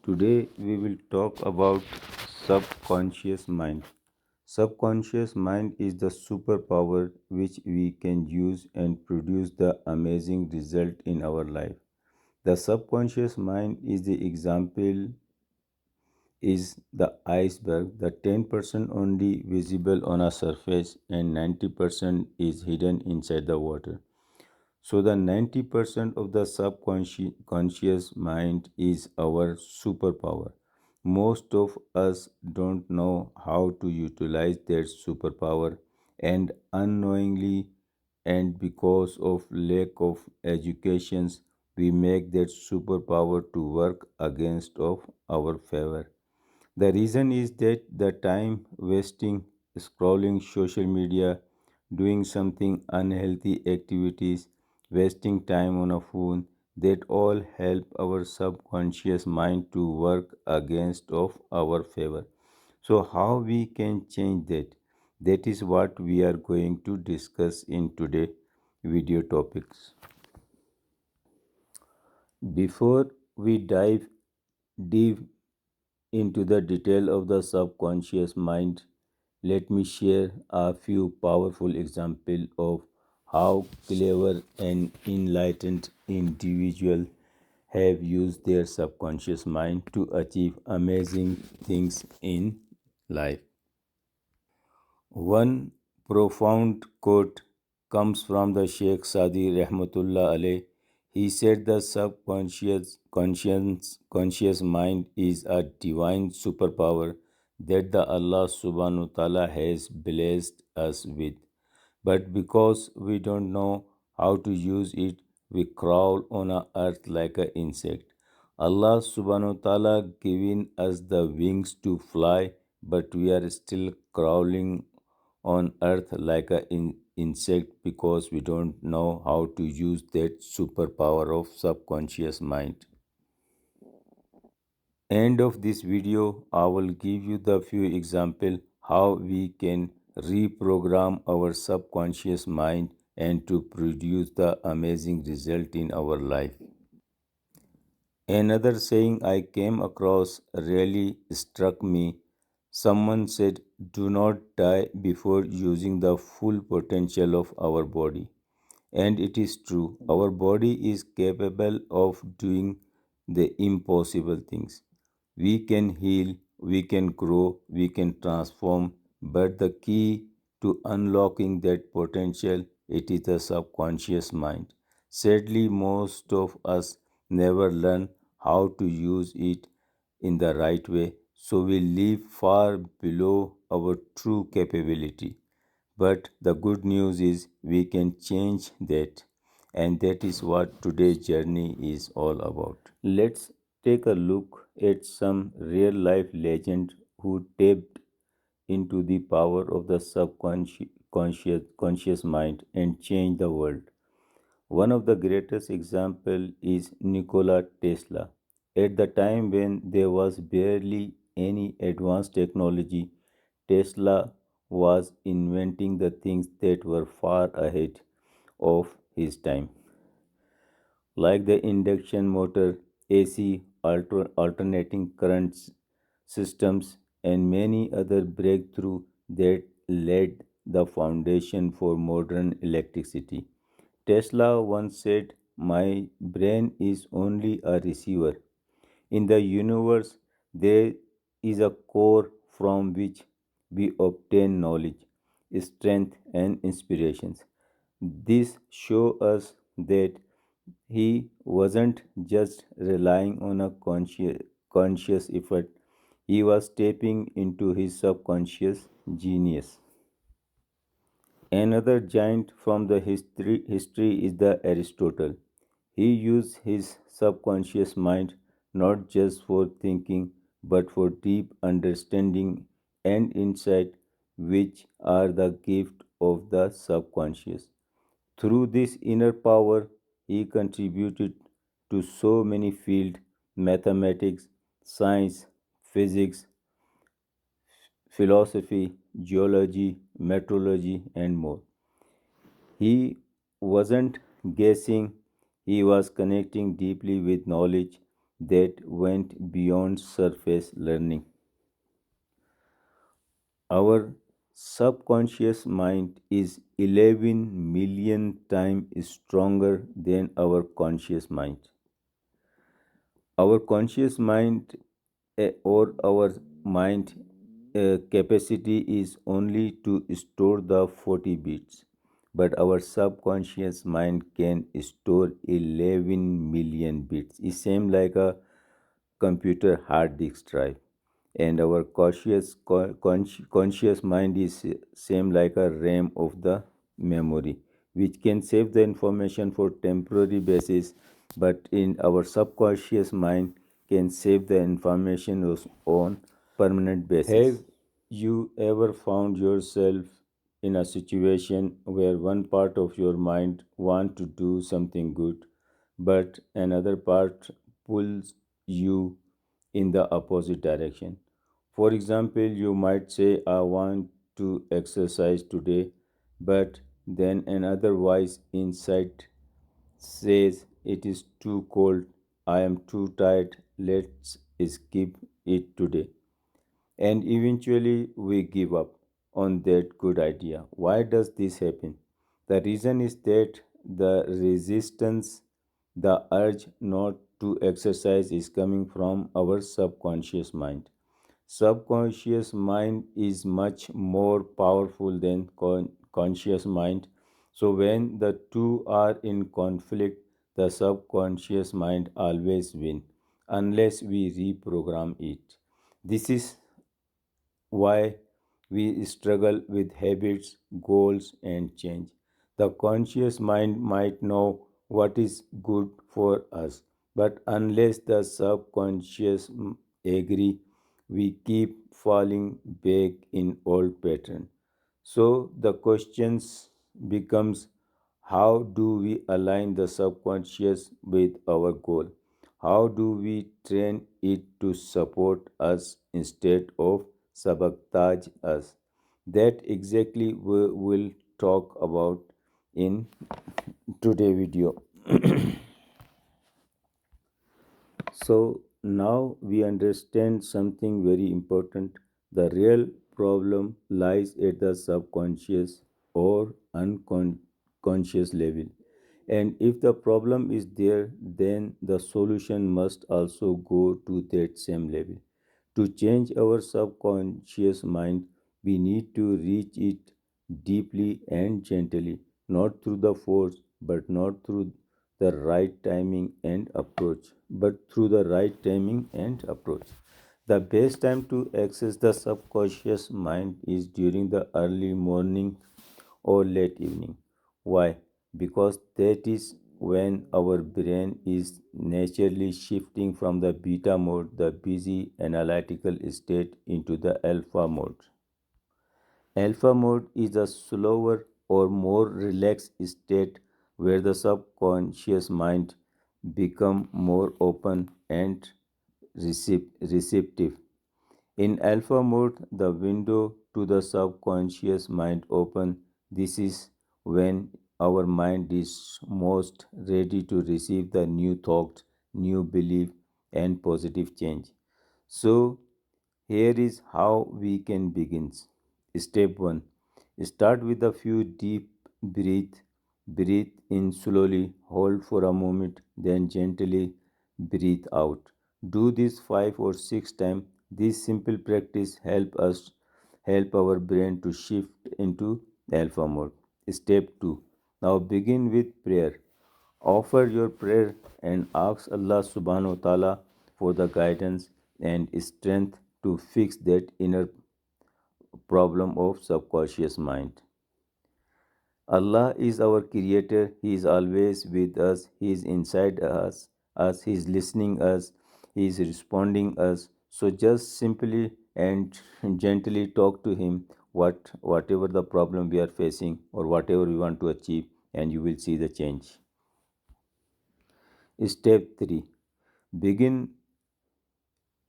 Today we will talk about subconscious mind. Subconscious mind is the superpower which we can use and produce the amazing result in our life. The subconscious mind is the example is the iceberg. The 10% only visible on a surface and 90% is hidden inside the water. So the 90% of the subconscious conscious mind is our superpower. Most of us don't know how to utilize that superpower and unknowingly and because of lack of educations we make that superpower to work against of our favor. The reason is that the time wasting scrolling social media, doing something unhealthy activities, wasting time on a phone, that all help our subconscious mind to work against of our favor. So how we can change that? That is what we are going to discuss in today video topics. Before we dive deep into the detail of the subconscious mind, let me share a few powerful examples of how clever and enlightened individuals have used their subconscious mind to achieve amazing things in life. One profound quote comes from the Sheikh Sadi Rahmatullah alayh. He said the conscious mind is a divine superpower that the Allah subhanahu wa ta'ala has blessed us with. But because we don't know how to use it, we crawl on a earth like an insect. Allah subhanahu wa ta'ala giving us the wings to fly, but we are still crawling on earth like an insect because we don't know how to use that superpower of subconscious mind. End of this video, I will give you the few example how we can reprogram our subconscious mind and to produce the amazing result in our life. Another saying I came across really struck me. Someone said, "Do not die before using the full potential of our body." And it is true, our body is capable of doing the impossible things. We can heal, we can grow, we can transform, but the key to unlocking that potential it is the subconscious mind. Sadly, most of us never learn how to use it in the right way, so we live far below our true capability. But the good news is we can change that, and that is what today's journey is all about. Let's take a look at some real life legends who tapped into the power of the conscious mind and changed the world. One of the greatest examples is Nikola Tesla. At the time when there was barely any advanced technology, Tesla was inventing the things that were far ahead of his time, like the induction motor, AC, alternating current systems, and many other breakthroughs that laid the foundation for modern electricity. Tesla once said, "My brain is only a receiver. In the universe, there is a core from which we obtain knowledge, strength, and inspirations." This shows us that he wasn't just relying on a conscious effort, he was tapping into his subconscious genius. Another giant from the history is the Aristotle. He used his subconscious mind not just for thinking but for deep understanding and insight, which are the gift of the subconscious. Through this inner power, he contributed to so many fields: mathematics, science, physics, philosophy, geology, meteorology, and more. He wasn't guessing, he was connecting deeply with knowledge, that went beyond surface learning. Our subconscious mind is 11 million times stronger than our conscious mind. Our conscious mind or our mind capacity is only to store the 40 bits, but our subconscious mind can store 11 million bits. It's same like a computer hard disk drive, and our conscious mind is same like a RAM of the memory, which can save the information for temporary basis, but in our subconscious mind can save the information on permanent basis. Have you ever found yourself in a situation where one part of your mind want to do something good, but another part pulls you in the opposite direction? For example, you might say, I want to exercise today, but then another voice inside says, it is too cold, I am too tired, let's skip it today. And eventually we give up on that good idea. Why does this happen? The reason is that the resistance, the urge not to exercise is coming from our subconscious mind. Subconscious mind is much more powerful than conscious mind. So when the two are in conflict, the subconscious mind always wins unless we reprogram it. This is why we struggle with habits, goals, and change. The conscious mind might know what is good for us, but unless the subconscious agree, we keep falling back in old pattern. So the questions becomes, how do we align the subconscious with our goal? How do we train it to support us instead of sabotage us? That exactly we will talk about in today video. So now we understand something very important. The real problem lies at the subconscious or unconscious level. And if the problem is there, then the solution must also go to that same level. To change our subconscious mind, we need to reach it deeply and gently, not through the force, but not through the right timing and approach, but through the right timing and approach. The best time to access the subconscious mind is during the early morning or late evening. Why? Because that is when our brain is naturally shifting from the beta mode, the busy analytical state, into the alpha mode. Alpha mode is a slower or more relaxed state where the subconscious mind become more open and receptive. In alpha mode, the window to the subconscious mind open. This is when our mind is most ready to receive the new thoughts, new belief, and positive change. So here is how we can begin. Step 1. Start with a few deep breath. Breathe in slowly, hold for a moment, then gently breathe out. Do this 5 or 6 times. This simple practice help our brain to shift into alpha mode. Step 2. Now begin with prayer. Offer your prayer and ask Allah subhanahu wa ta'ala for the guidance and strength to fix that inner problem of subconscious mind. Allah is our creator. He is always with us. He is inside us. He is listening us. He is responding us. So just simply and gently talk to him whatever the problem we are facing or whatever we want to achieve, and you will see the change. Step 3. Begin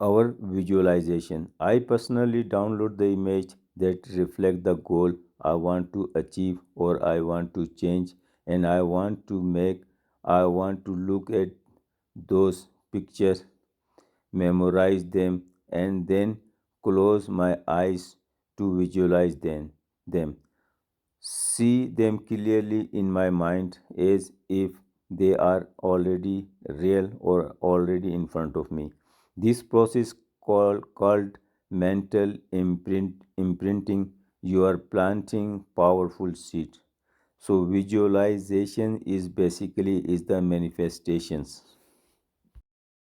our visualization. I personally download the image that reflect the goal I want to achieve or I want to change, and I want to look at those pictures memorize them, and then close my eyes to visualize them. See them clearly in my mind as if they are already real or already in front of me. This process called mental imprinting. You are planting powerful seed. So visualization is basically is the manifestations.